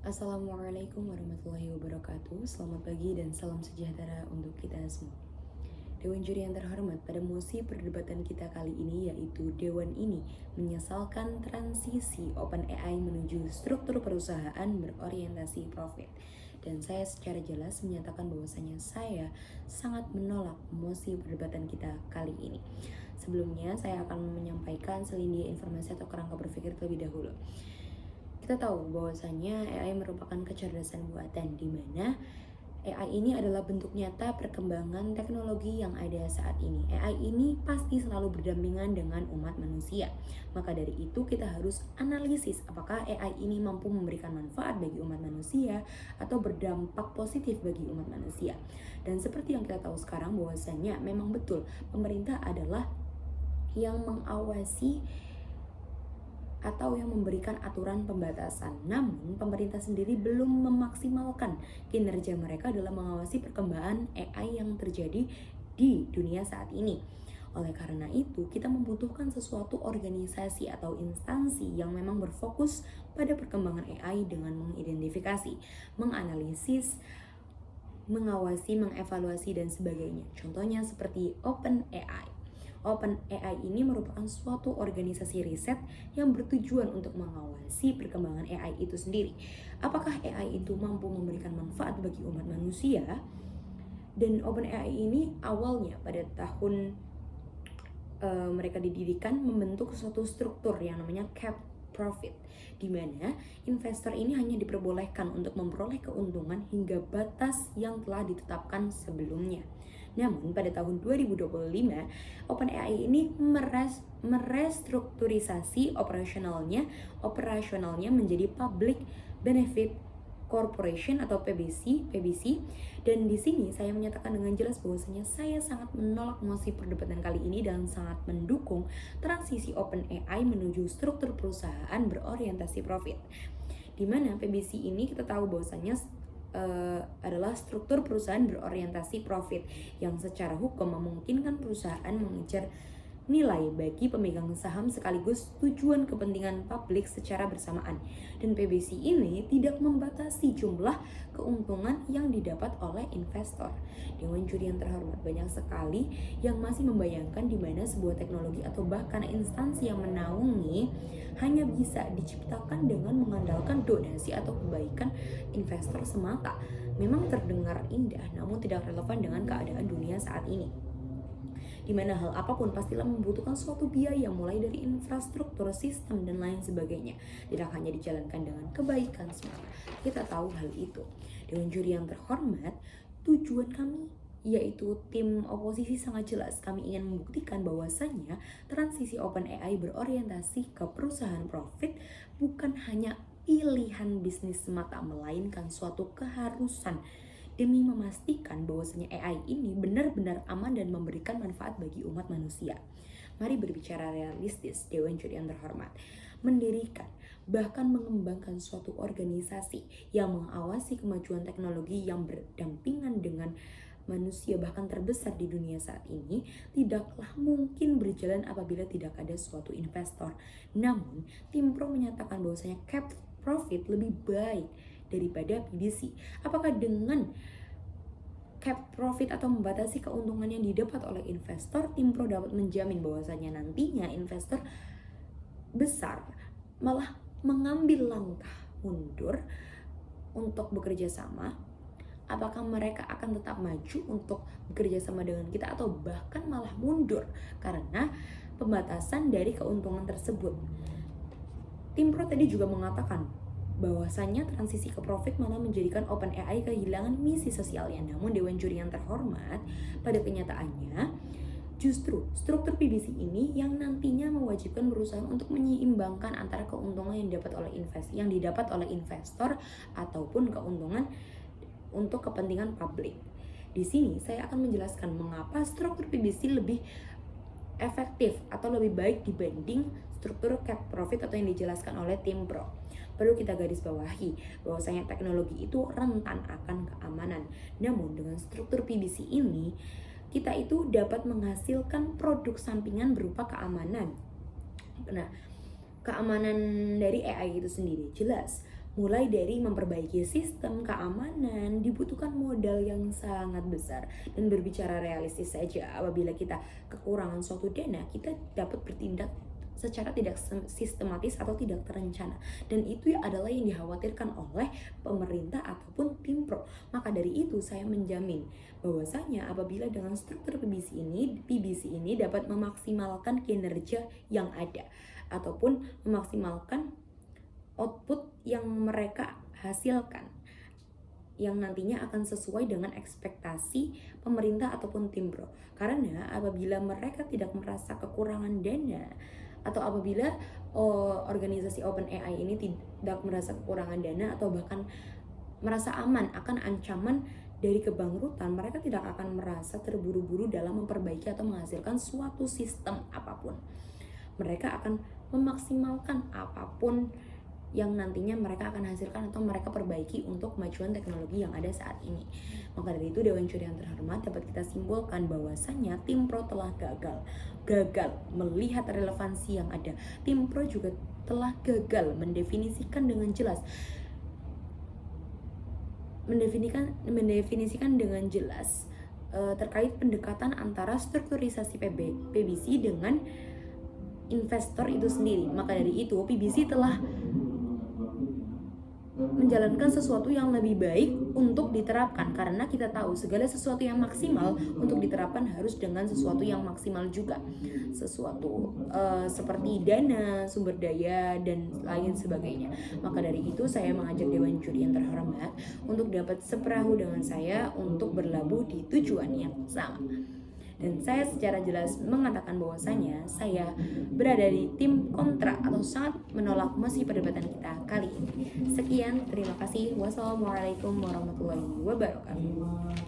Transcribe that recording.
Assalamualaikum warahmatullahi wabarakatuh. Selamat pagi dan salam sejahtera untuk kita semua. Dewan juri yang terhormat, pada mosi perdebatan kita kali ini yaitu Dewan ini menyesalkan transisi OpenAI menuju struktur perusahaan berorientasi profit. Dan saya secara jelas menyatakan bahwasanya saya sangat menolak mosi perdebatan kita kali ini. Sebelumnya saya akan menyampaikan selindia informasi atau kerangka berpikir terlebih dahulu. Kita tahu bahwasanya AI merupakan kecerdasan buatan di mana AI ini adalah bentuk nyata perkembangan teknologi yang ada saat ini. AI ini pasti selalu berdampingan dengan umat manusia. Maka dari itu kita harus analisis apakah AI ini mampu memberikan manfaat bagi umat manusia atau berdampak positif bagi umat manusia. Dan seperti yang kita tahu sekarang bahwasanya memang betul pemerintah adalah yang mengawasi atau yang memberikan aturan pembatasan. Namun, pemerintah sendiri belum memaksimalkan kinerja mereka dalam mengawasi perkembangan AI yang terjadi di dunia saat ini. Oleh karena itu, kita membutuhkan sesuatu organisasi atau instansi yang memang berfokus pada perkembangan AI dengan mengidentifikasi, menganalisis, mengawasi, mengevaluasi, dan sebagainya. Contohnya seperti OpenAI. OpenAI ini merupakan suatu organisasi riset yang bertujuan untuk mengawasi perkembangan AI itu sendiri. Apakah AI itu mampu memberikan manfaat bagi umat manusia? Dan OpenAI ini awalnya pada tahun mereka didirikan membentuk suatu struktur yang namanya cap profit, di mana investor ini hanya diperbolehkan untuk memperoleh keuntungan hingga batas yang telah ditetapkan sebelumnya. Namun pada tahun 2025, OpenAI ini merestrukturisasi operasionalnya menjadi Public Benefit Corporation atau PBC. Dan di sini saya menyatakan dengan jelas bahwasanya saya sangat menolak mosi perdebatan kali ini dan sangat mendukung transisi OpenAI menuju struktur perusahaan berorientasi profit. Di mana PBC ini kita tahu bahwasanya adalah struktur perusahaan berorientasi profit yang secara hukum memungkinkan perusahaan mengejar nilai bagi pemegang saham sekaligus tujuan kepentingan publik secara bersamaan. Dan PBC ini tidak membatasi jumlah keuntungan yang didapat oleh investor. Dewan juri yang terhormat, banyak sekali yang masih membayangkan di mana sebuah teknologi atau bahkan instansi yang menaungi hanya bisa diciptakan dengan mengandalkan donasi atau kebaikan investor semata. Memang terdengar indah, namun tidak relevan dengan keadaan dunia saat ini, di mana hal apapun pastilah membutuhkan suatu biaya mulai dari infrastruktur, sistem, dan lain sebagainya. Tidak hanya dijalankan dengan kebaikan semata. Kita tahu hal itu. Dewan juri yang terhormat, tujuan kami yaitu tim oposisi sangat jelas. Kami ingin membuktikan bahwasannya transisi OpenAI berorientasi ke perusahaan profit bukan hanya pilihan bisnis semata, melainkan suatu keharusan demi memastikan bahwasanya AI ini benar-benar aman dan memberikan manfaat bagi umat manusia. Mari berbicara realistis, Dewan Juri yang terhormat. Mendirikan, bahkan mengembangkan suatu organisasi yang mengawasi kemajuan teknologi yang berdampingan dengan manusia bahkan terbesar di dunia saat ini tidaklah mungkin berjalan apabila tidak ada suatu investor. Namun, tim pro menyatakan bahwasanya cap profit lebih baik daripada PBC. Apakah dengan cap profit atau membatasi keuntungan yang didapat oleh investor, tim pro dapat menjamin bahwasanya nantinya investor besar malah mengambil langkah mundur untuk bekerja sama? Apakah mereka akan tetap maju untuk bekerja sama dengan kita atau bahkan malah mundur karena pembatasan dari keuntungan tersebut? Tim pro tadi juga mengatakan bahwasanya transisi ke profit malah menjadikan OpenAI kehilangan misi sosialnya. Namun Dewan Juri yang terhormat, pada kenyataannya justru struktur PBC ini yang nantinya mewajibkan perusahaan untuk menyeimbangkan antara keuntungan yang didapat oleh investor ataupun keuntungan untuk kepentingan publik. Di sini saya akan menjelaskan mengapa struktur PBC lebih efektif atau lebih baik dibanding struktur cap profit atau yang dijelaskan oleh tim pro. Perlu kita garis bawahi bahwasanya teknologi itu rentan akan keamanan. Namun dengan struktur PBC ini kita itu dapat menghasilkan produk sampingan berupa keamanan. Nah, keamanan dari AI itu sendiri jelas Mulai dari memperbaiki sistem keamanan dibutuhkan modal yang sangat besar. Dan berbicara realistis saja, apabila kita kekurangan suatu dana, kita dapat bertindak secara tidak sistematis atau tidak terencana, dan itu adalah yang dikhawatirkan oleh pemerintah ataupun tim pro. Maka dari itu saya menjamin bahwasanya apabila dengan struktur PBC ini dapat memaksimalkan kinerja yang ada ataupun memaksimalkan output yang mereka hasilkan, yang nantinya akan sesuai dengan ekspektasi pemerintah ataupun tim pro. Karena apabila mereka tidak merasa kekurangan dana, atau apabila organisasi OpenAI ini tidak merasa kekurangan dana atau bahkan merasa aman akan ancaman dari kebangkrutan, mereka tidak akan merasa terburu-buru dalam memperbaiki atau menghasilkan suatu sistem apapun. Mereka akan memaksimalkan apapun yang nantinya mereka akan hasilkan atau mereka perbaiki untuk kemajuan teknologi yang ada saat ini. Maka dari itu, Dewan Juri yang terhormat, dapat kita simpulkan bahwasanya tim pro telah gagal melihat relevansi yang ada. Tim pro juga telah gagal mendefinisikan dengan jelas terkait pendekatan antara strukturisasi PBC dengan investor itu sendiri. Maka dari itu, PBC telah menjalankan sesuatu yang lebih baik untuk diterapkan, karena kita tahu segala sesuatu yang maksimal untuk diterapkan harus dengan sesuatu yang maksimal juga, sesuatu seperti dana, sumber daya, dan lain sebagainya. Maka dari itu saya mengajak Dewan Juri yang terhormat untuk dapat seperahu dengan saya untuk berlabuh di tujuan yang sama. Dan saya secara jelas mengatakan bahwasanya saya berada di tim kontra atau sangat menolak mosi perdebatan kita kali ini. Sekian, terima kasih. Wassalamualaikum warahmatullahi wabarakatuh.